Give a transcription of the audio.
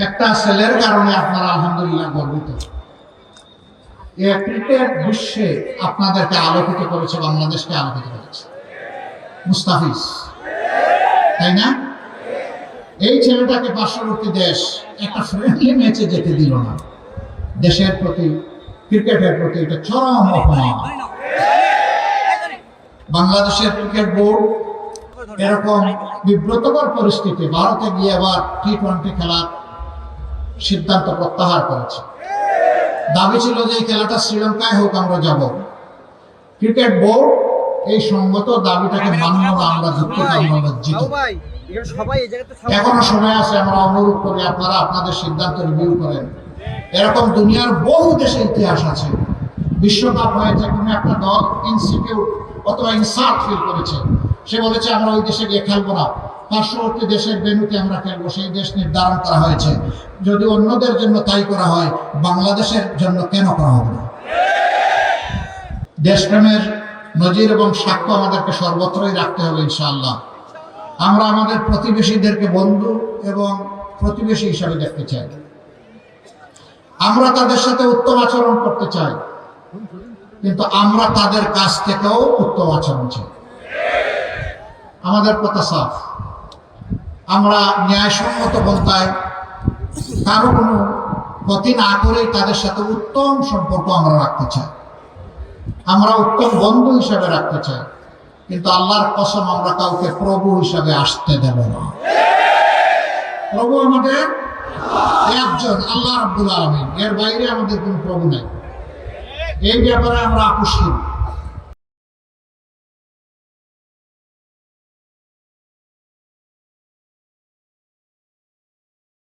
একটা ছেলের কারণে আপনারা আলহামদুলিল্লাহ গর্বিত। এই ক্রিকেট বিশ্বে আপনাদেরকে আলোকিত করেছে, বাংলাদেশকে আলোকিত করেছে মুস্তাফিজ, তাই না? এই ছেলেটাকে পার্শ্ববর্তী দেশ একটা ফ্রেন্ডলি ম্যাচে যেতে দিল না। দেশের প্রতি, ক্রিকেটের প্রতি এটা চরম অপমান। বাংলাদেশের ক্রিকেট বোর্ড এরকম বিব্রতকর পরিস্থিতি ভারতে গিয়ে আবার টি-20 খেলার সিদ্ধান্ত প্রত্যাহার করেছে। দাবি ছিল যে এই খেলাটা শ্রীলঙ্কায় হোক, আমরা যাব। ক্রিকেট বোর্ড এই সঙ্গত দাবিটাকে মানল না, আমরা জিতব। এখনো সময় আছে, আমরা অনুরোধ করি আপনারা আপনাদের সিদ্ধান্ত রিভিউ করেন। এরকম দুনিয়ার বহু দেশে ইতিহাস আছে, বিশ্বকাপ হয়েছে, কোনো একটা দল ইনসিকিউর অথবা ইনসাল্ট ফিল করেছে, সে বলেছে আমরা ওই দেশে গিয়ে খেলবো না, পার্শ্ববর্তী দেশের ভেন্যুতে আমরা খেলবো। সেই দেশ নির্ধারণ করা হয়েছে। যদি অন্যদের জন্য তাই করা হয়, বাংলাদেশের জন্য কেন করা হবে না? দেশপ্রেমের নজির এবং সাক্ষ্য আমাদেরকে সর্বত্রই রাখতে হবে ইনশাআল্লাহ। আমরা আমাদের প্রতিবেশীদেরকে বন্ধু এবং প্রতিবেশী হিসাবে দেখতে চাই। আমরা তাদের সাথে উত্তম আচরণ করতে চাই, কিন্তু আমরা তাদের কাছ থেকেও উত্তম আচরণ চাই। আমাদের কথা সাফ, আমরা ন্যায়সম্মত পন্থায় কারো কোনো ক্ষতি না করেই তাদের সাথে উত্তম সম্পর্ক আমরা রাখতে চাই, আমরা উত্তম বন্ধু হিসাবে রাখতে চাই। কিন্তু আল্লাহর কসম, আমরা কাউকে প্রভু হিসাবে আসতে দেব না। প্রভু আমাদের একজন, আল্লাহ রাব্বুল আলামিন, এর বাইরে আমাদের কোনো প্রভু নেই। এই ব্যাপারে আমরা আপোষহীন।